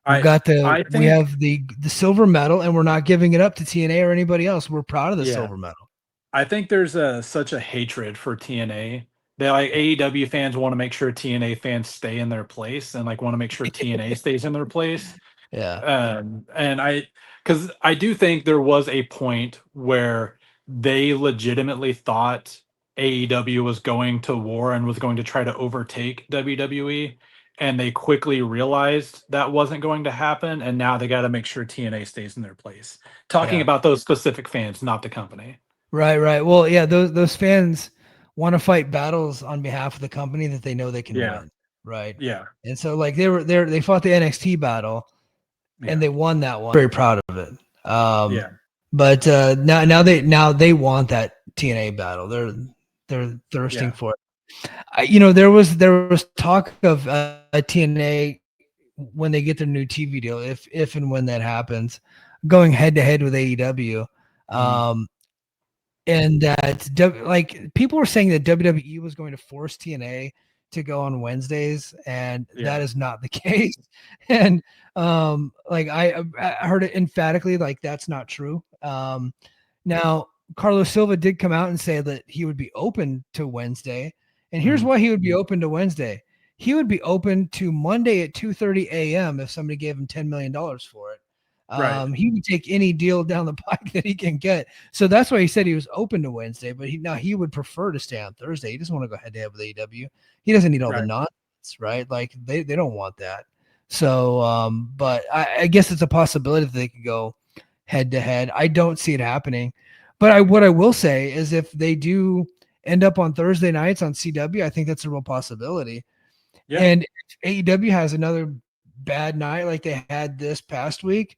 we have the silver medal, and we're not giving it up to TNA or anybody else. We're proud of the silver medal. I think there's such a hatred for TNA. They like AEW fans want to make sure TNA fans stay in their place and like want to make sure TNA stays in their place. Yeah. And because I do think there was a point where they legitimately thought AEW was going to war and was going to try to overtake WWE. And they quickly realized that wasn't going to happen. And now they got to make sure TNA stays in their place. Talking about those specific fans, not the company. Right. Well, yeah, those fans want to fight battles on behalf of the company that they know they can win. Right. Yeah. And so like they fought the NXT battle and they won that one. Very proud of it. But now they want that TNA battle. They're thirsting for it. There was talk of TNA when they get their new TV deal, if and when that happens, going head to head with AEW. And that like people were saying that WWE was going to force TNA to go on Wednesdays, and that is not the case. And like I heard it emphatically, like that's not true. Now Carlos Silva did come out and say that he would be open to Wednesday. And here's why he would be open to Wednesday. He would be open to Monday at 2:30 a.m. if somebody gave him $10 million for it. He would take any deal down the pike that he can get. So that's why he said he was open to Wednesday, but he would prefer to stay on Thursday. He doesn't want to go head to head with AEW. He doesn't need all the nonsense, right? Like they don't want that. So, but I guess it's a possibility that they could go head to head. I don't see it happening, but what I will say is if they do end up on Thursday nights on CW, I think that's a real possibility. Yeah. And if AEW has another bad night like they had this past week,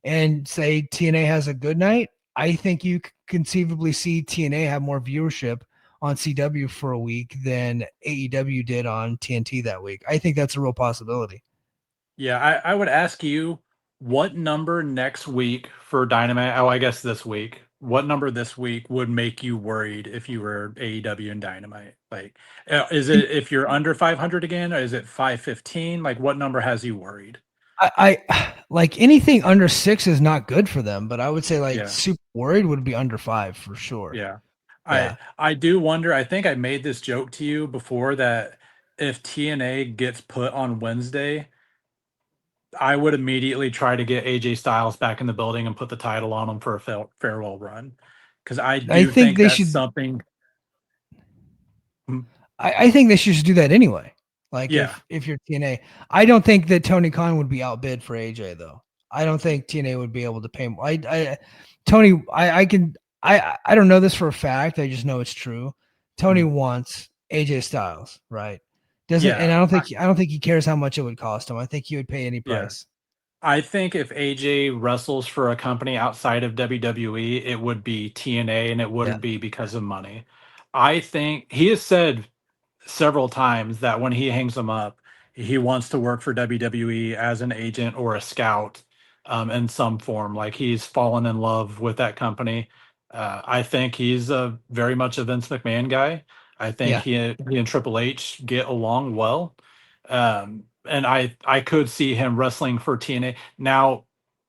and say TNA has a good night, I think you could conceivably see TNA have more viewership on CW for a week than AEW did on TNT that week. I think that's a real possibility. Yeah, I would ask you what number next week for Dynamite. Oh, I guess this week. What number this week would make you worried if you were AEW and Dynamite? Like, is it if you're under 500 again, or is it 515? Like, what number has you worried? I like anything under 6 is not good for them, but I would say like Yeah, super worried would be under 5 for sure. yeah. I Yeah. I do wonder. I think I made this joke to you before that if TNA gets put on Wednesday, I would immediately try to get AJ Styles back in the building and put the title on him for a farewell run, because I I do think think they that's should something. Mm, I think they should just do that anyway. Like yeah, if you're TNA, I don't think that Tony Khan would be outbid for AJ though. I don't think TNA would be able to pay him. Tony, I don't know this for a fact. I just know it's true. Tony mm, wants AJ Styles, right? Doesn't and yeah, I don't think he cares how much it would cost him. I think he would pay any yeah. price. I think if AJ wrestles for a company outside of WWE, it would be TNA, and it Yeah. wouldn't be because of money. I think he has said several times that when he hangs them up, he wants to work for WWE as an agent or a scout, in some form. Like he's fallen in love with that company. I think he's a very much a Vince McMahon guy. I think Yeah. he and Triple H get along well, and I could see him wrestling for TNA. Now,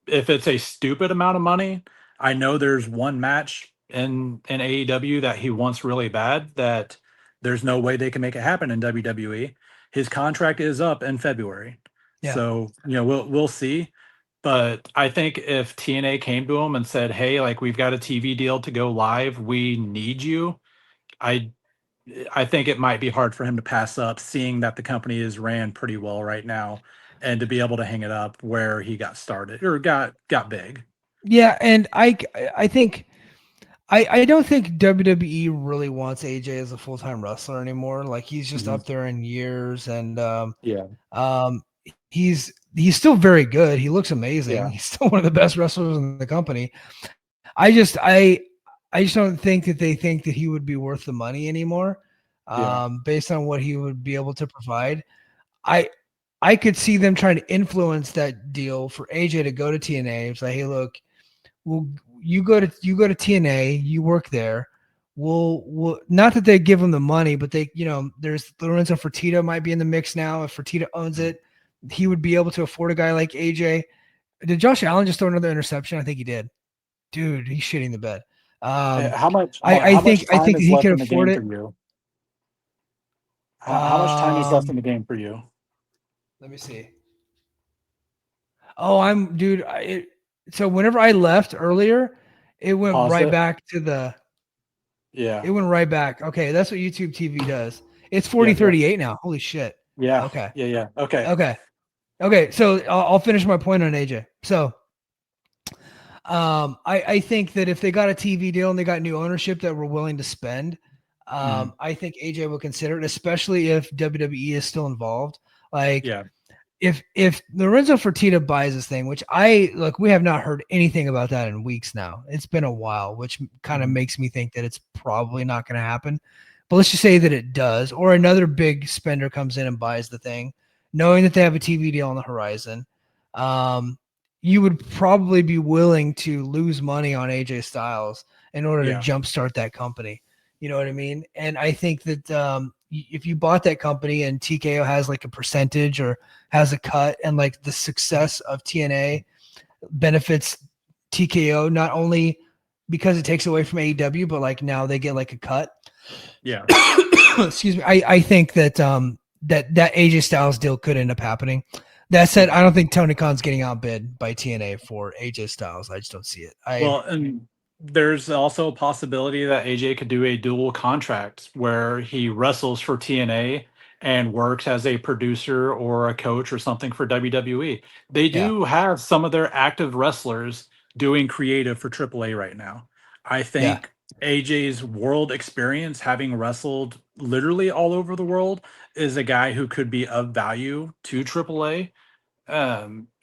if it's a stupid amount of money, I know there's one match in AEW that he wants really bad that there's no way they can make it happen in WWE. His contract is up in February. Yeah. So, we'll see. But I think if TNA came to him and said, "Hey, like we've got a TV deal to go live, we need you." I I think it might be hard for him to pass up, seeing that the company is ran pretty well right now, and to be able to hang it up where he got started or got big. Yeah, and I think I don't think WWE really wants AJ as a full-time wrestler anymore. Like he's just Mhm. up there in years and Yeah, um he's still very good. He looks amazing. yeah, He's still one of the best wrestlers in the company. I just I just don't think that they think that he would be worth the money anymore. yeah, Based on what he would be able to provide. I I could see them trying to influence that deal for AJ to go to TNA. It's like, hey, look, well, you go to TNA, you work there. We'll not that they give him the money, but they, there's Lorenzo Fertitta might be in the mix now. If Fertitta owns mhm. it, he would be able to afford a guy like AJ. Did Josh Allen just throw another interception? I think he did. Dude, he's shitting the bed. How much I, I how much think I time think that is he left could in the afford game for it. you? How much time is left in Um, the game for you? Let me see. Oh, I'm dude. So whenever I left earlier, it went Pause right it. back to the. Yeah. It went right back. Okay, that's what YouTube TV does. It's Yep, yep. 40:38 now. Holy shit. Yeah. Okay. Yeah, yeah. Okay. Okay. Okay. So I'll finish my point on AJ. So I think that if they got a TV deal and they got new ownership that were willing to spend, Mhm. I think AJ will consider it, especially if WWE is still involved. Like Yeah. if Lorenzo Fertitta buys this thing, which I look, we have not heard anything about that in weeks now. It's been a while, which kind of Mhm. makes me think that it's probably not going to happen. But let's just say that it does, or another big spender comes in and buys the thing, knowing that they have a TV deal on the horizon. Um, you would probably be willing to lose money on AJ Styles in order to Yeah. jumpstart that company. You know what I mean? And I think that if you bought that company and TKO has like a percentage or has a cut, and like the success of TNA benefits TKO not only because it takes away from AEW, but like now they get like a cut. Yeah. Excuse me. I think that that AJ Styles deal could end up happening. That said, Yeah. I don't think Tony Khan's getting outbid by TNA for AJ Styles. I just don't see it. Well, and there's also a possibility that AJ could do a dual contract where he wrestles for TNA and works as a producer or a coach or something for WWE. They Yeah, do have some of their active wrestlers doing creative for AAA right now. I yeah, think AJ's world experience, having wrestled literally all over the world, is a guy who could be of value to AAA. Especially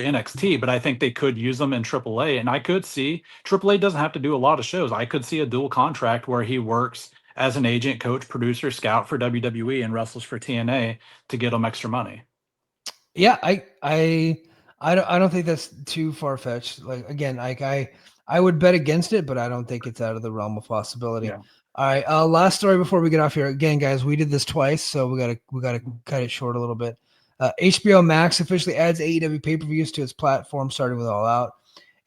NXT, but I think they could use them in AAA. And I could see AAA doesn't have to do a lot of shows. I could see a dual contract where he works as an agent, coach, producer, scout for WWE and wrestles for TNA to get them extra money. Yeah, I don't think that's too far fetched. Like again, like I would bet against it, but I don't think it's out of the realm of possibility. Yeah. All right, last story before we get off here. Again, guys, we did this twice, so we gotta cut it short a little bit. HBO Max officially adds AEW pay-per-views to its platform, starting with All Out.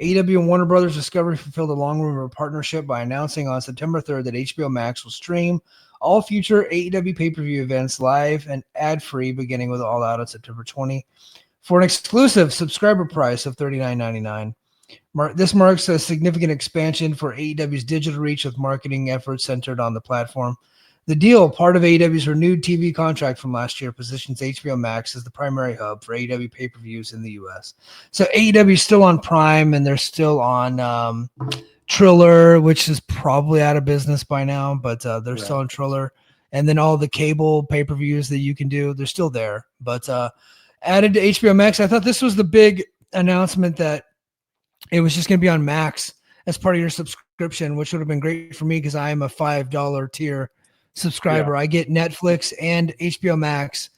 AEW and Warner Brothers Discovery fulfilled a long-rumored partnership by announcing on September 3rd that HBO Max will stream all future AEW pay-per-view events live and ad-free, beginning with All Out on September 20, for an exclusive subscriber price of $39.99. This marks a significant expansion for AEW's digital reach, with marketing efforts centered on the platform. The deal, part of AEW's renewed TV contract from last year, positions HBO Max as the primary hub for AEW pay-per-views in the U.S. So AEW is still on Prime, and they're still on Triller, which is probably out of business by now, but they're still on Triller. And then all the cable pay-per-views that you can do, they're still there. But added to HBO Max, I thought this was the big announcement that it was just going to be on Max as part of your subscription, which would have been great for me because I am a $5 tier subscriber. I get Netflix and HBO Max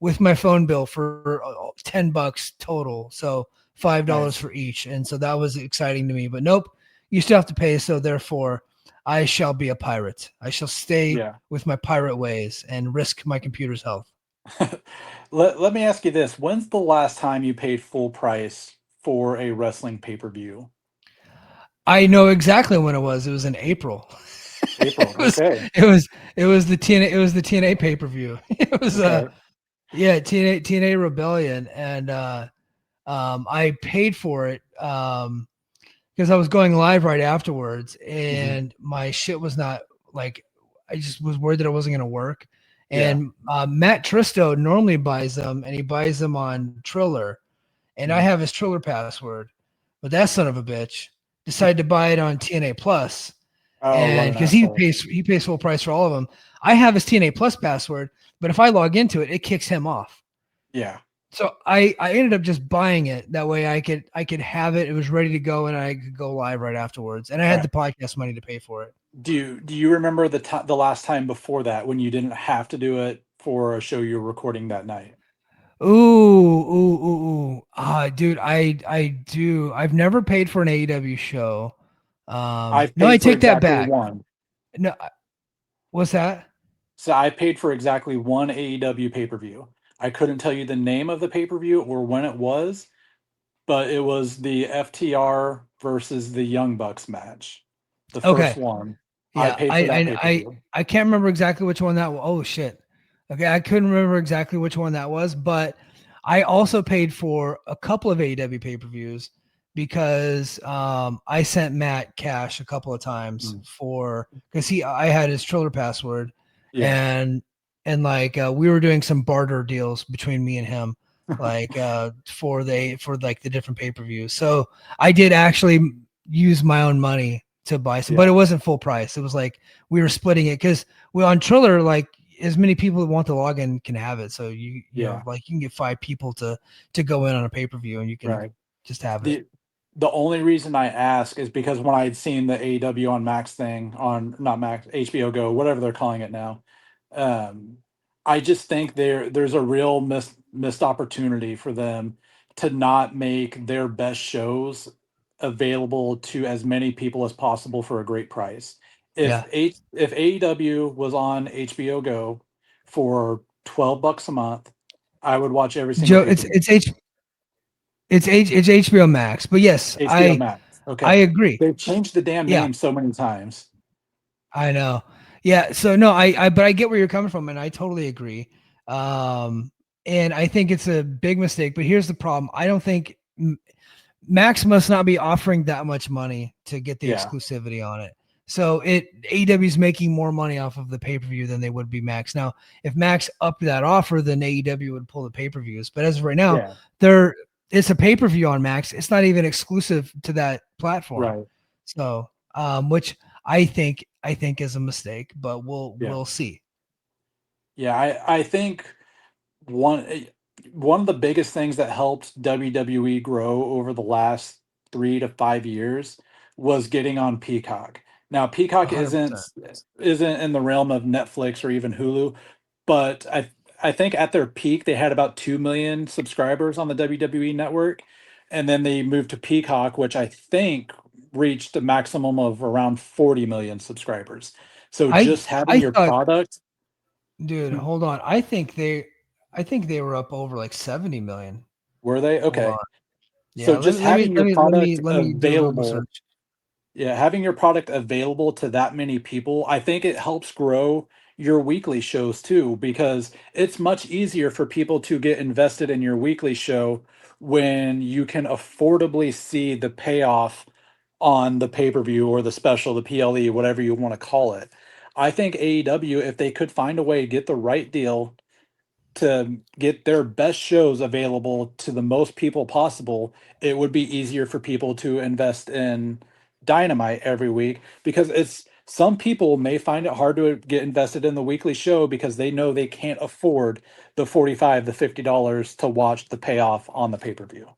with my phone bill for $10 total. So $5 for each. And so that was exciting to me, but nope, you still have to pay. So therefore I shall be a pirate. I shall stay with my pirate ways and risk my computer's health. Let me ask you this. When's the last time you paid full price for a wrestling pay-per-view? I know exactly when it was. It was in April. April. It was the TNA pay-per-view. It was TNA Rebellion, and I paid for it because I was going live right afterwards, and my shit was not like, I just was worried that it wasn't going to work. And Matt Tristo normally buys them, and he buys them on Triller, and I have his Triller password, but that son of a bitch decided to buy it on TNA Plus. And because he pays full price for all of them. I have his TNA Plus password, but if I log into it, it kicks him off. Yeah. So I ended up just buying it. That way I could have it. It was ready to go, and I could go live right afterwards. And I had the podcast money to pay for it. Do you remember the last time before that when you didn't have to do it for a show you're recording that night? Ooh. Dude, I do. I've never paid for an AEW show. I take that back. No, what's that? So I paid for exactly one AEW pay-per-view. I couldn't tell you the name of the pay-per-view or when it was, but it was the FTR versus the Young Bucks match. The first one. Yeah, I paid for that pay-per-view. I can't remember exactly which one that was. Oh shit. Okay, I couldn't remember exactly which one that was, but I also paid for a couple of AEW pay-per-views because I sent Matt cash a couple of times because I had his Triller password, and like we were doing some barter deals between me and him, like for like the different pay-per-views. So I did actually use my own money to buy some, but it wasn't full price. It was like we were splitting it because we on Triller, like as many people that want to log in can have it. So you know, like you can get 5 people to go in on a pay-per-view, and you can just have it. The only reason I ask is because when I had seen the AEW on Max thing on not Max, HBO Go, whatever they're calling it now, I just think there's a real missed opportunity for them to not make their best shows available to as many people as possible for a great price. If AEW was on HBO Go for $12 a month, I would watch every single. Joe, it's HBO Max, but yes, HBO Max. Okay, I agree. They've changed the damn name so many times. I know. Yeah. So no, but I get where you're coming from, and I totally agree. And I think it's a big mistake. But here's the problem: I don't think Max must not be offering that much money to get the exclusivity on it. So AEW is making more money off of the pay-per-view than they would be Max. Now, if Max upped that offer, then AEW would pull the pay-per-views. But as of right now, it's a pay-per-view on Max. It's not even exclusive to that platform. Right. So, which I think is a mistake, but we'll see. Yeah, I think one of the biggest things that helped WWE grow over the last 3 to 5 years was getting on Peacock. Now, Peacock 100%. isn't in the realm of Netflix or even Hulu, but I think at their peak they had about 2 million subscribers on the WWE network, and then they moved to Peacock, which I think reached a maximum of around 40 million subscribers. So I just having I your thought, product, dude, hmm, hold on. I think they were up over like 70 million. were they Hold okay? on. So Yeah, just having your product let me do a Google available, search. yeah, having your product available to that many people, I think it helps grow your weekly shows too, because it's much easier for people to get invested in your weekly show when you can affordably see the payoff on the pay-per-view or the special, the PLE, whatever you want to call it. I think AEW, if they could find a way to get the right deal to get their best shows available to the most people possible, it would be easier for people to invest in Dynamite every week, because it's some people may find it hard to get invested in the weekly show because they know they can't afford the 45 the $50 to watch the payoff on the pay-per-view.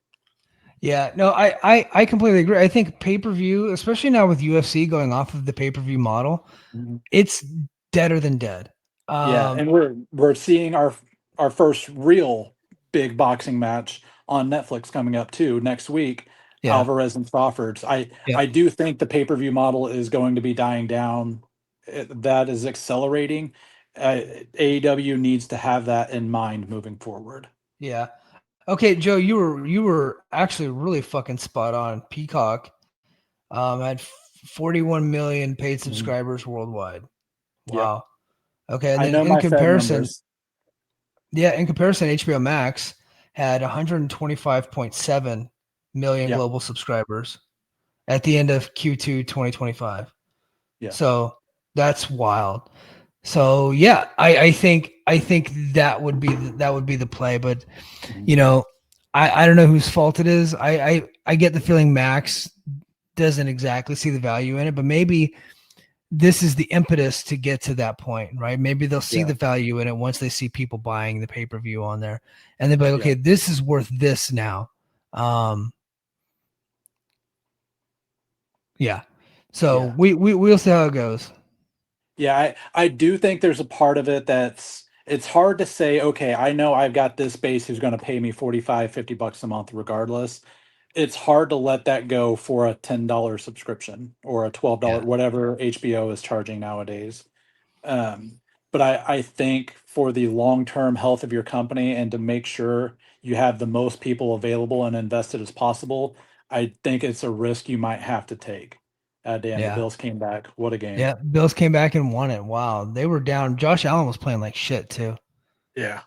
Yeah, no, I completely agree. I think pay-per-view, especially now with UFC going off of the pay-per-view model, Mhm. it's deader than dead. Yeah, Um, and we're seeing our first real big boxing match on Netflix coming up too next week. yeah, Alvarez and Crawford. yeah, I do think the pay per view model is going to be dying down. That is accelerating. AEW needs to have that in mind moving forward. yeah. Okay, Joe, you were actually really fucking spot on. Peacock had 41 million paid Mhm. subscribers worldwide. Yep, Wow. Okay, and I then know my Fed numbers. in comparison, HBO Max had 125.7 million Yep. global subscribers at the end of Q2 2025. Yes. So that's wild. So yeah, I think that would be the play, but Mhm. you know, I don't know whose fault it is. I get the feeling Max doesn't exactly see the value in it, but maybe this is the impetus to get to that point, right? Maybe they'll see Yeah. the value in it once they see people buying the pay-per-view on there, and they'll be like, Yeah. okay, this is worth this now. Um, yeah. So Yeah. we'll see how it goes. Yeah, I do think there's a part of it that's it's hard to say, okay, I know I've got this base who's going to pay me 45, $50 a month regardless. It's hard to let that go for a $10 subscription or a $12, Yeah. whatever HBO is charging nowadays. Um, but I think for the long-term health of your company and to make sure you have the most people available and invested as possible, I think it's a risk you might have to take. Damn, the Yeah. Bills came back. What a game. Yeah. Bills came back and won it. Wow. They were down. Josh Allen was playing like shit too. Yeah.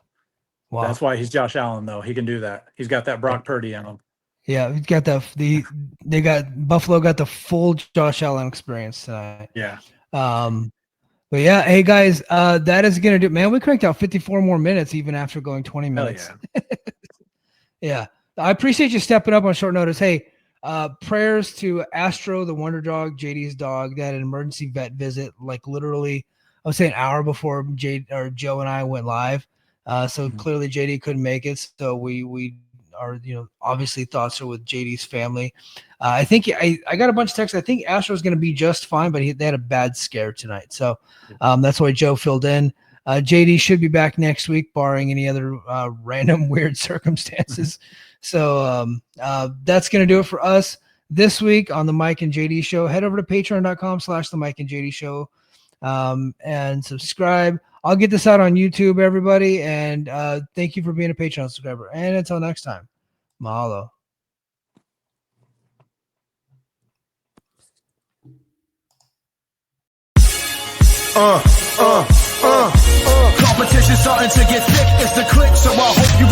That's Wow. why he's Josh Allen, though. He can do that. He's got that Yeah. Brock Purdy in him. Yeah. We got they got Buffalo got the full Josh Allen experience tonight. Yeah. Um, But yeah, hey guys, that is gonna do. Man, we cranked out 54 more minutes even after going 20 Hell minutes. yeah. Yeah, I appreciate you stepping up on short notice. Hey, prayers to Astro, the Wonder Dog, JD's dog. They had an emergency vet visit, like literally, I would say an hour before Joe and I went live. So Mhm. clearly JD couldn't make it. So we are, obviously thoughts are with JD's family. I think I got a bunch of texts. I think Astro's going to be just fine, but they had a bad scare tonight. So that's why Joe filled in. JD should be back next week, barring any other random weird circumstances. So that's going to do it for us this week on the Mike and JD Show. Head over to patreon.com/the Mike and JD Show and subscribe. I'll get this out on YouTube, everybody. And thank you for being a Patreon subscriber. And until next time, mahalo. Competition starting to get thick. It's the click, so I hope you